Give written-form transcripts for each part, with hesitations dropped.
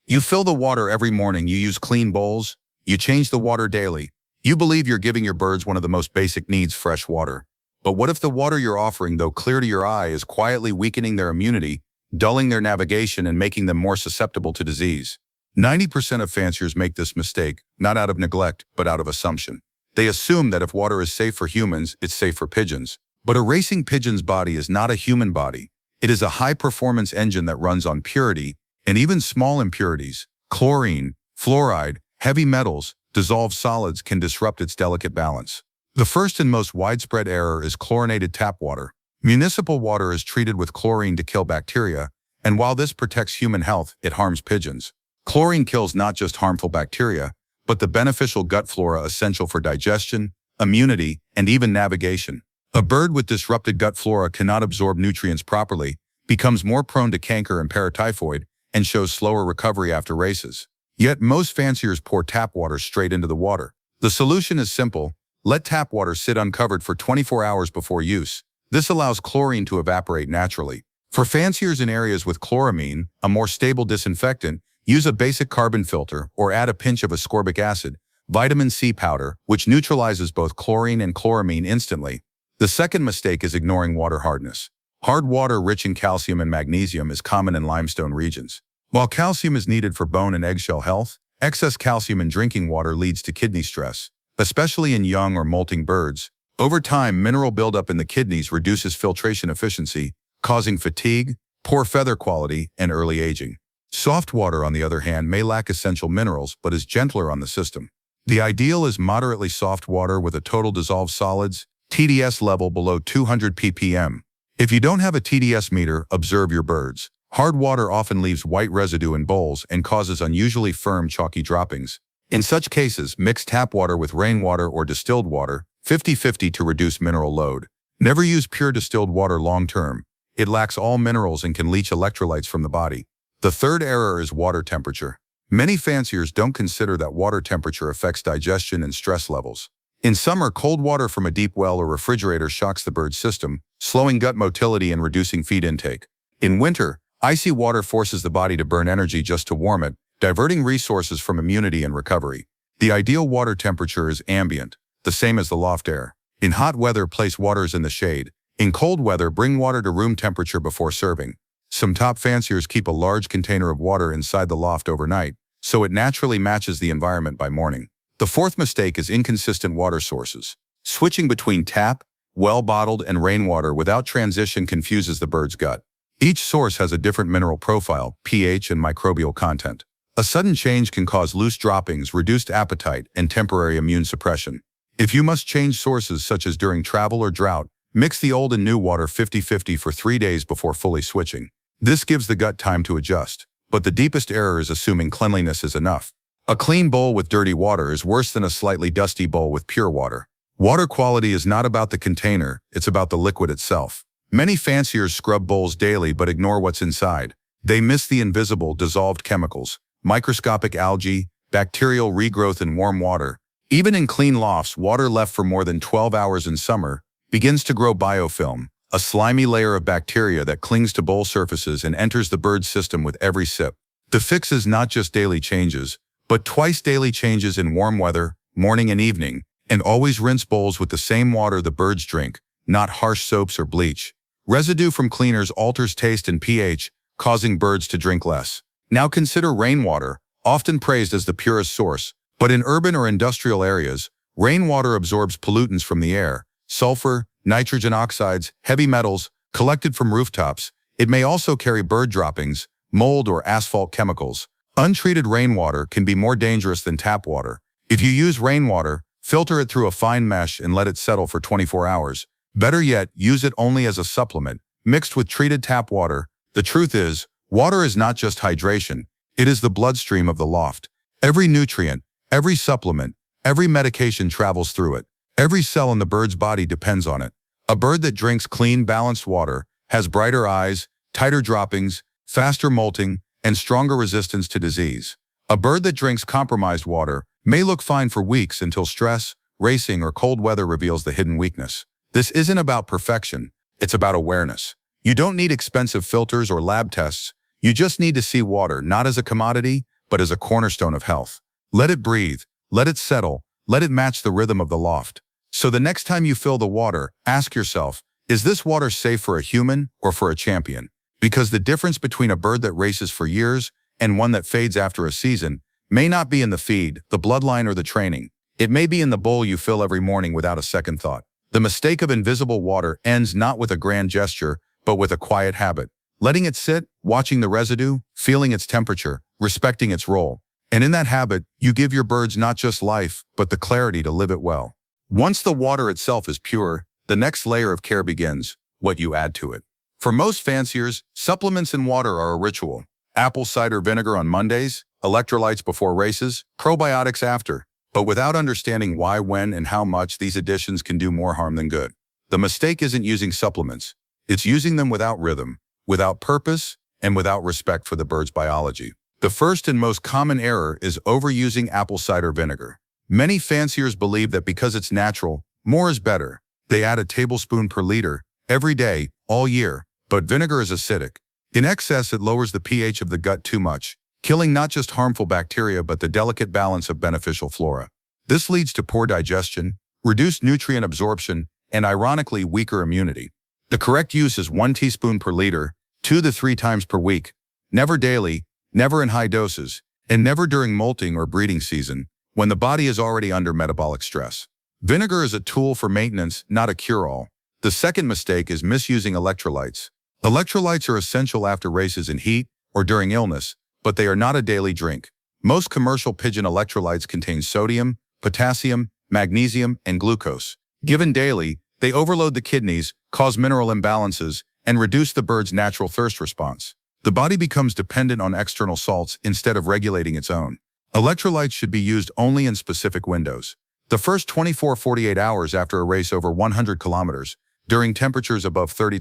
You fill the water every morning, you use clean bowls, you change the water daily. You believe you're giving your birds one of the most basic needs, fresh water. But what if the water you're offering, though clear to your eye, is quietly weakening their immunity, dulling their navigation, and making them more susceptible to disease? 90% of fanciers make this mistake, not out of neglect, but out of assumption. They assume that if water is safe for humans, it's safe for pigeons. But a racing pigeon's body is not a human body. It is a high-performance engine that runs on purity, and even small impurities. Chlorine, fluoride, heavy metals, dissolved solids can disrupt its delicate balance. The first and most widespread error is chlorinated tap water. Municipal water is treated with chlorine to kill bacteria, and while this protects human health, it harms pigeons. Chlorine kills not just harmful bacteria, but the beneficial gut flora essential for digestion, immunity, and even navigation. A bird with disrupted gut flora cannot absorb nutrients properly, becomes more prone to canker and paratyphoid, and shows slower recovery after races. Yet most fanciers pour tap water straight into the water. The solution is simple. Let tap water sit uncovered for 24 hours before use. This allows chlorine to evaporate naturally. For fanciers in areas with chloramine, a more stable disinfectant, use a basic carbon filter or add a pinch of ascorbic acid, vitamin C powder, which neutralizes both chlorine and chloramine instantly. The second mistake is ignoring water hardness. Hard water rich in calcium and magnesium is common in limestone regions. While calcium is needed for bone and eggshell health, excess calcium in drinking water leads to kidney stress, especially in young or molting birds. Over time, mineral buildup in the kidneys reduces filtration efficiency, causing fatigue, poor feather quality, and early aging. Soft water, on the other hand, may lack essential minerals but is gentler on the system. The ideal is moderately soft water with a total dissolved solids, TDS level below 200 ppm. If you don't have a TDS meter, observe your birds. Hard water often leaves white residue in bowls and causes unusually firm, chalky droppings. In such cases, mix tap water with rainwater or distilled water, 50-50 to reduce mineral load. Never use pure distilled water long-term. It lacks all minerals and can leach electrolytes from the body. The third error is water temperature. Many fanciers don't consider that water temperature affects digestion and stress levels. In summer, cold water from a deep well or refrigerator shocks the bird's system, slowing gut motility and reducing feed intake. In winter, icy water forces the body to burn energy just to warm it, diverting resources from immunity and recovery. The ideal water temperature is ambient, the same as the loft air. In hot weather, place waters in the shade. In cold weather, bring water to room temperature before serving. Some top fanciers keep a large container of water inside the loft overnight, so it naturally matches the environment by morning. The fourth mistake is inconsistent water sources. Switching between tap, well-bottled, and rainwater without transition confuses the bird's gut. Each source has a different mineral profile, pH, and microbial content. A sudden change can cause loose droppings, reduced appetite, and temporary immune suppression. If you must change sources, such as during travel or drought, mix the old and new water 50-50 for 3 days before fully switching. This gives the gut time to adjust. But the deepest error is assuming cleanliness is enough. A clean bowl with dirty water is worse than a slightly dusty bowl with pure water. Water quality is not about the container, it's about the liquid itself. Many fanciers scrub bowls daily but ignore what's inside. They miss the invisible, dissolved chemicals, microscopic algae, bacterial regrowth in warm water. Even in clean lofts, water left for more than 12 hours in summer begins to grow biofilm, a slimy layer of bacteria that clings to bowl surfaces and enters the bird's system with every sip. The fix is not just daily changes, but twice daily changes in warm weather, morning and evening, and always rinse bowls with the same water the birds drink, not harsh soaps or bleach. Residue from cleaners alters taste and pH, causing birds to drink less. Now consider rainwater, often praised as the purest source, but in urban or industrial areas, rainwater absorbs pollutants from the air, sulfur, nitrogen oxides, heavy metals, collected from rooftops. It may also carry bird droppings, mold, or asphalt chemicals. Untreated rainwater can be more dangerous than tap water. If you use rainwater, filter it through a fine mesh and let it settle for 24 hours. Better yet, use it only as a supplement, mixed with treated tap water. The truth is, water is not just hydration, it is the bloodstream of the loft. Every nutrient, every supplement, every medication travels through it. Every cell in the bird's body depends on it. A bird that drinks clean, balanced water has brighter eyes, tighter droppings, faster molting, and stronger resistance to disease. A bird that drinks compromised water may look fine for weeks until stress, racing, or cold weather reveals the hidden weakness. This isn't about perfection, it's about awareness. You don't need expensive filters or lab tests. You just need to see water not as a commodity, but as a cornerstone of health. Let it breathe, let it settle, let it match the rhythm of the loft. So the next time you fill the water, ask yourself, is this water safe for a human or for a champion? Because the difference between a bird that races for years and one that fades after a season may not be in the feed, the bloodline, or the training. It may be in the bowl you fill every morning without a second thought. The mistake of invisible water ends not with a grand gesture, but with a quiet habit. Letting it sit, watching the residue, feeling its temperature, respecting its role. And in that habit, you give your birds not just life, but the clarity to live it well. Once the water itself is pure, the next layer of care begins, what you add to it. For most fanciers, supplements in water are a ritual. Apple cider vinegar on Mondays, electrolytes before races, probiotics after. But without understanding why, when, and how much, these additions can do more harm than good. The mistake isn't using supplements. It's using them without rhythm, without purpose, and without respect for the bird's biology. The first and most common error is overusing apple cider vinegar. Many fanciers believe that because it's natural, more is better. They add a tablespoon per liter, every day, all year. But vinegar is acidic. In excess, it lowers the pH of the gut too much, killing not just harmful bacteria but the delicate balance of beneficial flora. This leads to poor digestion, reduced nutrient absorption, and ironically weaker immunity. The correct use is 1 teaspoon per liter, 2 to 3 times per week, never daily, never in high doses, and never during molting or breeding season, when the body is already under metabolic stress. Vinegar is a tool for maintenance, not a cure-all. The second mistake is misusing electrolytes. Electrolytes are essential after races in heat or during illness, but they are not a daily drink. Most commercial pigeon electrolytes contain sodium, potassium, magnesium, and glucose. Given daily, they overload the kidneys, cause mineral imbalances, and reduce the bird's natural thirst response. The body becomes dependent on external salts instead of regulating its own. Electrolytes should be used only in specific windows. The first 24-48 hours after a race over 100 kilometers, during temperatures above 30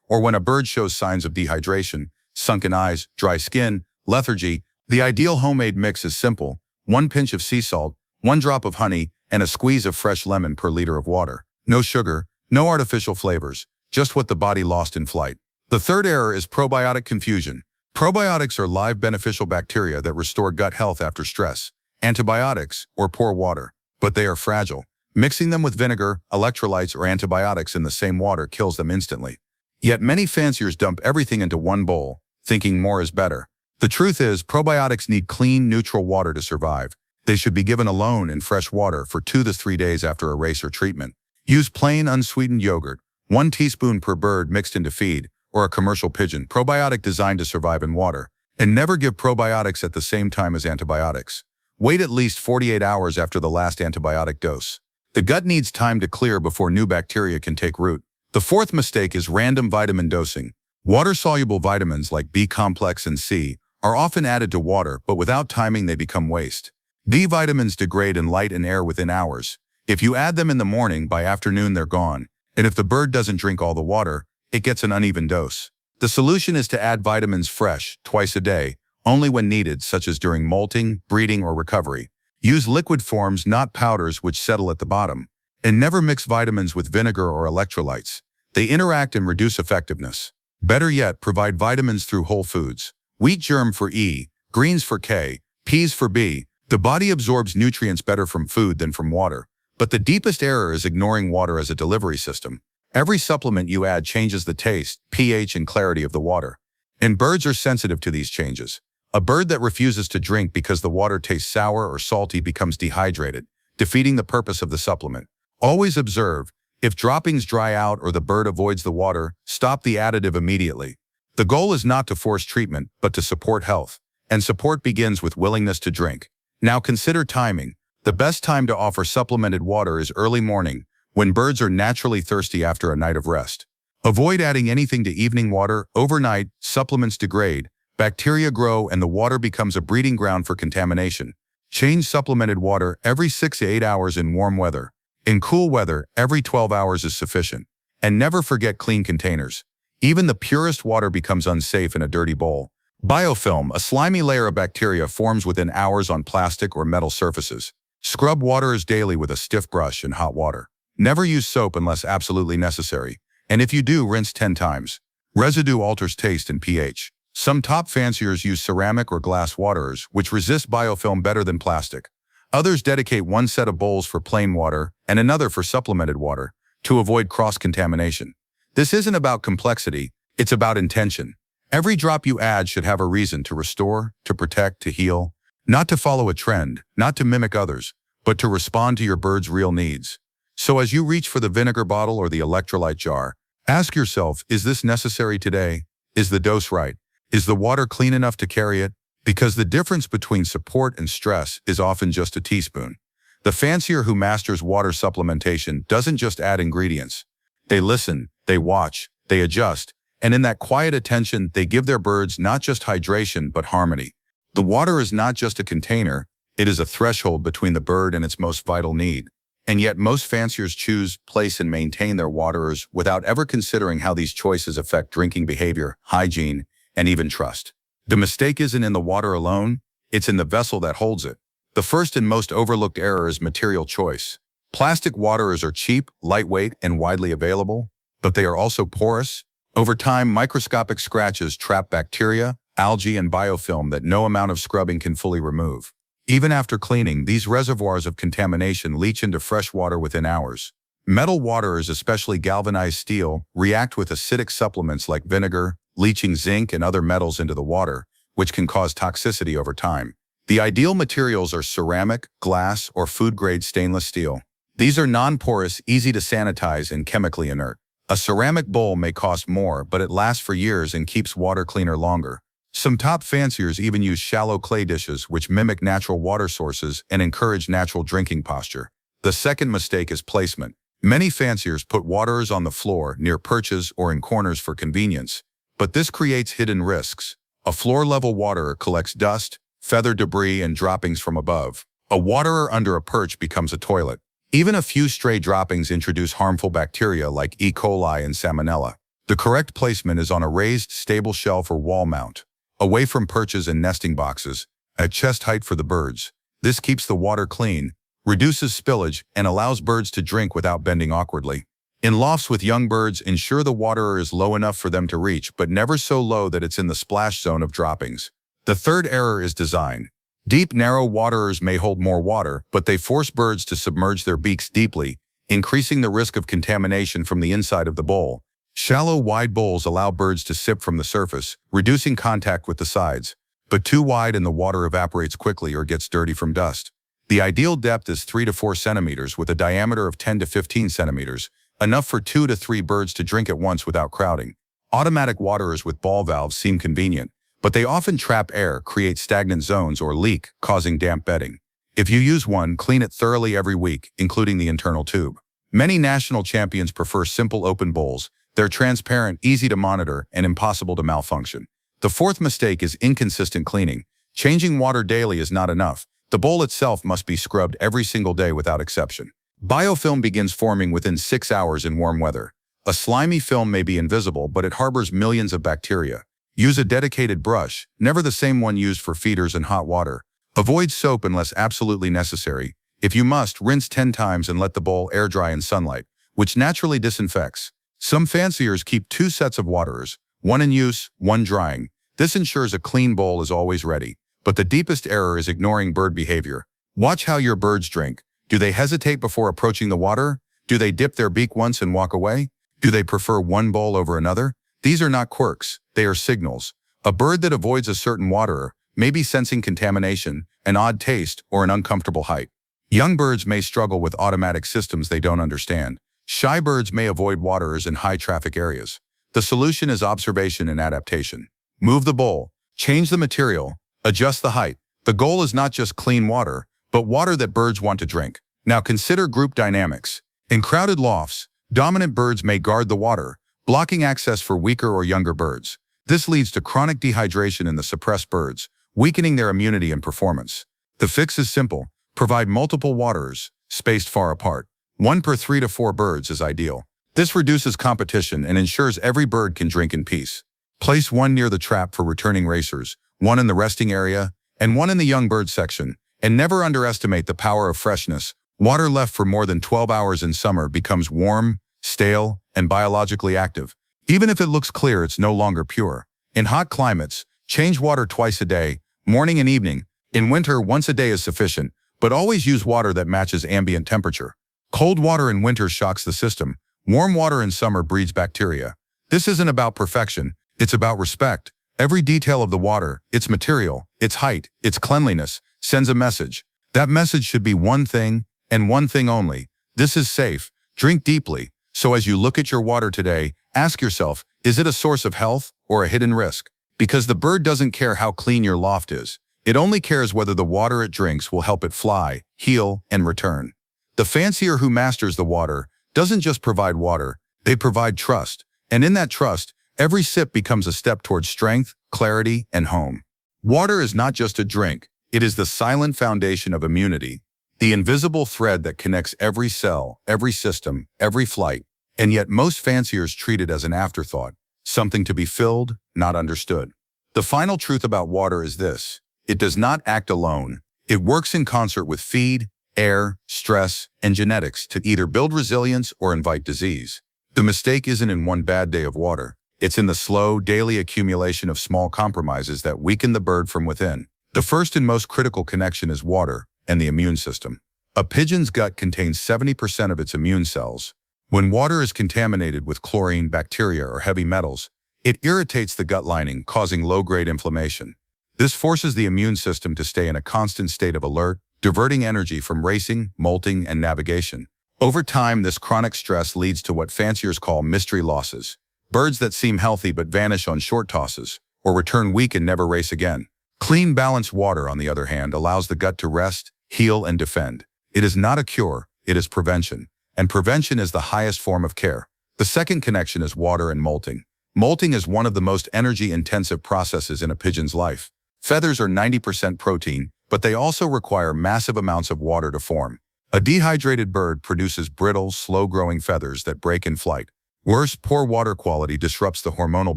or when a bird shows signs of dehydration, sunken eyes, dry skin, lethargy. The ideal homemade mix is simple: 1 pinch of sea salt, 1 drop of honey, and a squeeze of fresh lemon per liter of water. No sugar, no artificial flavors, just what the body lost in flight. The third error is probiotic confusion. Probiotics are live beneficial bacteria that restore gut health after stress, antibiotics, or poor water. But they are fragile. Mixing them with vinegar, electrolytes, or antibiotics in the same water kills them instantly. Yet many fanciers dump everything into one bowl, thinking more is better. The truth is, probiotics need clean, neutral water to survive. They should be given alone in fresh water for 2 to 3 days after a race or treatment. Use plain, unsweetened yogurt, 1 teaspoon per bird mixed into feed, or a commercial pigeon probiotic designed to survive in water. And never give probiotics at the same time as antibiotics. Wait at least 48 hours after the last antibiotic dose. The gut needs time to clear before new bacteria can take root. The fourth mistake is random vitamin dosing. Water-soluble vitamins like B-complex and C are often added to water, but without timing they become waste. D vitamins degrade in light and air within hours. If you add them in the morning, by afternoon they're gone. And if the bird doesn't drink all the water, it gets an uneven dose. The solution is to add vitamins fresh, twice a day, only when needed, such as during molting, breeding, or recovery. Use liquid forms, not powders, which settle at the bottom. And never mix vitamins with vinegar or electrolytes. They interact and reduce effectiveness. Better yet, provide vitamins through whole foods. Wheat germ for E, greens for K, peas for B. The body absorbs nutrients better from food than from water. But the deepest error is ignoring water as a delivery system. Every supplement you add changes the taste, pH, and clarity of the water. And birds are sensitive to these changes. A bird that refuses to drink because the water tastes sour or salty becomes dehydrated, defeating the purpose of the supplement. Always observe, if droppings dry out or the bird avoids the water, stop the additive immediately. The goal is not to force treatment, but to support health. And support begins with willingness to drink. Now consider timing. The best time to offer supplemented water is early morning, when birds are naturally thirsty after a night of rest. Avoid adding anything to evening water. Overnight, supplements degrade, bacteria grow, and the water becomes a breeding ground for contamination. Change supplemented water every 6 to 8 hours in warm weather. In cool weather, every 12 hours is sufficient. And never forget clean containers. Even the purest water becomes unsafe in a dirty bowl. Biofilm, a slimy layer of bacteria, forms within hours on plastic or metal surfaces. Scrub waters daily with a stiff brush and hot water. Never use soap unless absolutely necessary. And if you do, rinse 10 times. Residue alters taste and pH. Some top fanciers use ceramic or glass waterers, which resist biofilm better than plastic. Others dedicate one set of bowls for plain water and another for supplemented water to avoid cross-contamination. This isn't about complexity, it's about intention. Every drop you add should have a reason to restore, to protect, to heal, not to follow a trend, not to mimic others, but to respond to your bird's real needs. So as you reach for the vinegar bottle or the electrolyte jar, ask yourself, is this necessary today? Is the dose right? Is the water clean enough to carry it? Because the difference between support and stress is often just a teaspoon. The fancier who masters water supplementation doesn't just add ingredients. They listen, they watch, they adjust, and in that quiet attention, they give their birds not just hydration but harmony. The water is not just a container, it is a threshold between the bird and its most vital need. And yet most fanciers choose, place, and maintain their waterers without ever considering how these choices affect drinking behavior, hygiene, and even trust. The mistake isn't in the water alone, it's in the vessel that holds it. The first and most overlooked error is material choice. Plastic waterers are cheap, lightweight, and widely available, but they are also porous. Over time, microscopic scratches trap bacteria, algae, and biofilm that no amount of scrubbing can fully remove. Even after cleaning, these reservoirs of contamination leach into fresh water within hours. Metal waterers, especially galvanized steel, react with acidic supplements like vinegar, leaching zinc and other metals into the water, which can cause toxicity over time. The ideal materials are ceramic, glass, or food-grade stainless steel. These are non-porous, easy to sanitize, and chemically inert. A ceramic bowl may cost more, but it lasts for years and keeps water cleaner longer. Some top fanciers even use shallow clay dishes, which mimic natural water sources and encourage natural drinking posture. The second mistake is placement. Many fanciers put waterers on the floor, near perches, or in corners for convenience. But this creates hidden risks. A floor-level waterer collects dust, feather debris, and droppings from above. A waterer under a perch becomes a toilet. Even a few stray droppings introduce harmful bacteria like E. coli and salmonella. The correct placement is on a raised, stable shelf or wall mount, away from perches and nesting boxes, at chest height for the birds. This keeps the water clean, reduces spillage, and allows birds to drink without bending awkwardly. In lofts with young birds, ensure the waterer is low enough for them to reach, but never so low that it's in the splash zone of droppings. The third error is design. Deep, narrow waterers may hold more water, but they force birds to submerge their beaks deeply, increasing the risk of contamination from the inside of the bowl. Shallow, wide bowls allow birds to sip from the surface, reducing contact with the sides, but too wide and the water evaporates quickly or gets dirty from dust. The ideal depth is 3 to 4 centimeters with a diameter of 10 to 15 centimeters, enough for 2 to 3 birds to drink at once without crowding. Automatic waterers with ball valves seem convenient, but they often trap air, create stagnant zones, or leak, causing damp bedding. If you use one, clean it thoroughly every week, including the internal tube. Many national champions prefer simple open bowls. They're transparent, easy to monitor, and impossible to malfunction. The fourth mistake is inconsistent cleaning. Changing water daily is not enough. The bowl itself must be scrubbed every single day without exception. Biofilm begins forming within 6 hours in warm weather. A slimy film may be invisible, but it harbors millions of bacteria. Use a dedicated brush, never the same one used for feeders and hot water. Avoid soap unless absolutely necessary. If you must, rinse 10 times and let the bowl air dry in sunlight, which naturally disinfects. Some fanciers keep 2 sets of waterers, one in use, one drying. This ensures a clean bowl is always ready. But the deepest error is ignoring bird behavior. Watch how your birds drink. Do they hesitate before approaching the water? Do they dip their beak once and walk away? Do they prefer one bowl over another? These are not quirks, they are signals. A bird that avoids a certain waterer may be sensing contamination, an odd taste, or an uncomfortable height. Young birds may struggle with automatic systems they don't understand. Shy birds may avoid waterers in high-traffic areas. The solution is observation and adaptation. Move the bowl, change the material, adjust the height. The goal is not just clean water, but water that birds want to drink. Now consider group dynamics. In crowded lofts, dominant birds may guard the water, blocking access for weaker or younger birds. This leads to chronic dehydration in the suppressed birds, weakening their immunity and performance. The fix is simple. Provide multiple waterers, spaced far apart. 1 per 3 to 4 birds is ideal. This reduces competition and ensures every bird can drink in peace. Place one near the trap for returning racers, one in the resting area, and one in the young bird section. And never underestimate the power of freshness. Water left for more than 12 hours in summer becomes warm, stale, and biologically active. Even if it looks clear, it's no longer pure. In hot climates, change water twice a day, morning and evening. In winter, once a day is sufficient, but always use water that matches ambient temperature. Cold water in winter shocks the system. Warm water in summer breeds bacteria. This isn't about perfection, it's about respect. Every detail of the water, its material, its height, its cleanliness, sends a message. That message should be one thing, and one thing only. This is safe. Drink deeply. So as you look at your water today, ask yourself, is it a source of health or a hidden risk? Because the bird doesn't care how clean your loft is. It only cares whether the water it drinks will help it fly, heal, and return. The fancier who masters the water doesn't just provide water, they provide trust. And in that trust, every sip becomes a step towards strength, clarity, and home. Water is not just a drink. It is the silent foundation of immunity, the invisible thread that connects every cell, every system, every flight. And yet most fanciers treat it as an afterthought, something to be filled, not understood. The final truth about water is this: it does not act alone. It works in concert with feed, air, stress, and genetics to either build resilience or invite disease. The mistake isn't in one bad day of water. It's in the slow, daily accumulation of small compromises that weaken the bird from within. The first and most critical connection is water and the immune system. A pigeon's gut contains 70% of its immune cells. When water is contaminated with chlorine, bacteria, or heavy metals, it irritates the gut lining, causing low-grade inflammation. This forces the immune system to stay in a constant state of alert, diverting energy from racing, molting, and navigation. Over time, this chronic stress leads to what fanciers call mystery losses. Birds that seem healthy but vanish on short tosses, or return weak and never race again. Clean, balanced water, on the other hand, allows the gut to rest, heal, and defend. It is not a cure, it is prevention. And prevention is the highest form of care. The second connection is water and molting. Molting is one of the most energy-intensive processes in a pigeon's life. Feathers are 90% protein, but they also require massive amounts of water to form. A dehydrated bird produces brittle, slow-growing feathers that break in flight. Worse, poor water quality disrupts the hormonal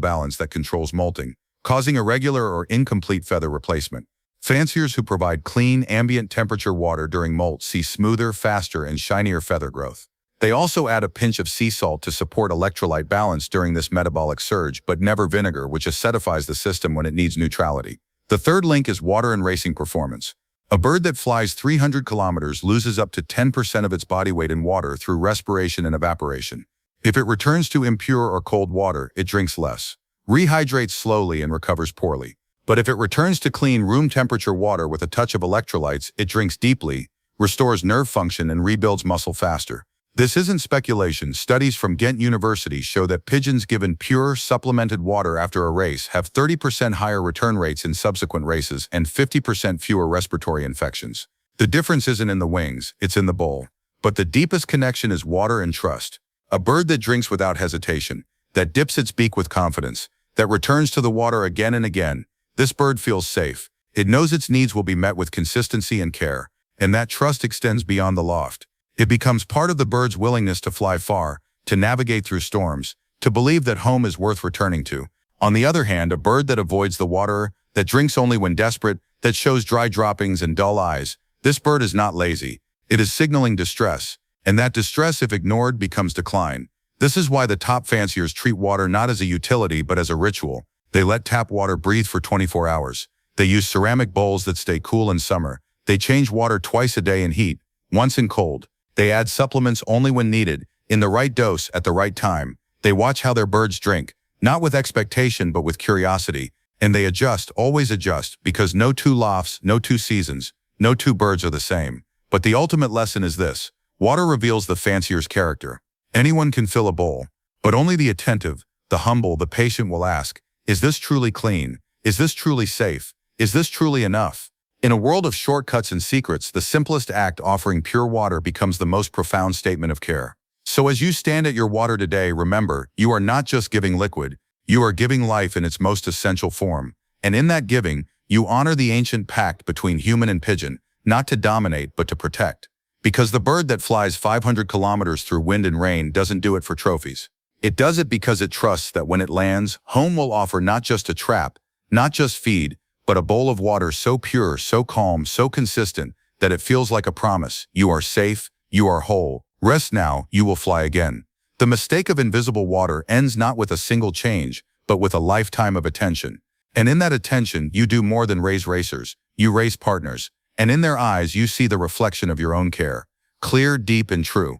balance that controls molting, causing irregular or incomplete feather replacement. Fanciers who provide clean, ambient temperature water during molt see smoother, faster, and shinier feather growth. They also add a pinch of sea salt to support electrolyte balance during this metabolic surge, but never vinegar, which acidifies the system when it needs neutrality. The third link is water and racing performance. A bird that flies 300 kilometers loses up to 10% of its body weight in water through respiration and evaporation. If it returns to impure or cold water, it drinks less, rehydrates slowly, and recovers poorly. But if it returns to clean, room temperature water with a touch of electrolytes, it drinks deeply, restores nerve function, and rebuilds muscle faster. This isn't speculation. Studies from Ghent University show that pigeons given pure, supplemented water after a race have 30% higher return rates in subsequent races and 50% fewer respiratory infections. The difference isn't in the wings, it's in the bowl. But the deepest connection is water and trust. A bird that drinks without hesitation, that dips its beak with confidence, that returns to the water again and again, this bird feels safe. It knows its needs will be met with consistency and care, and that trust extends beyond the loft. It becomes part of the bird's willingness to fly far, to navigate through storms, to believe that home is worth returning to. On the other hand, a bird that avoids the water, that drinks only when desperate, that shows dry droppings and dull eyes, this bird is not lazy. It is signaling distress, and that distress, if ignored, becomes decline. This is why the top fanciers treat water not as a utility but as a ritual. They let tap water breathe for 24 hours. They use ceramic bowls that stay cool in summer. They change water twice a day in heat, once in cold. They add supplements only when needed, in the right dose at the right time. They watch how their birds drink, not with expectation but with curiosity. And they adjust, always adjust, because no two lofts, no two seasons, no two birds are the same. But the ultimate lesson is this: water reveals the fancier's character. Anyone can fill a bowl, but only the attentive, the humble, the patient will ask, is this truly clean? Is this truly safe? Is this truly enough? In a world of shortcuts and secrets, the simplest act, offering pure water, becomes the most profound statement of care. So as you stand at your water today, remember, you are not just giving liquid, you are giving life in its most essential form. And in that giving, you honor the ancient pact between human and pigeon, not to dominate but to protect. Because the bird that flies 500 kilometers through wind and rain doesn't do it for trophies. It does it because it trusts that when it lands, home will offer not just a trap, not just feed, but a bowl of water so pure, so calm, so consistent, that it feels like a promise. You are safe, you are whole. Rest now, you will fly again. The mistake of invisible water ends not with a single change, but with a lifetime of attention. And in that attention, you do more than raise racers. You raise partners. And in their eyes, you see the reflection of your own care. Clear, deep, and true.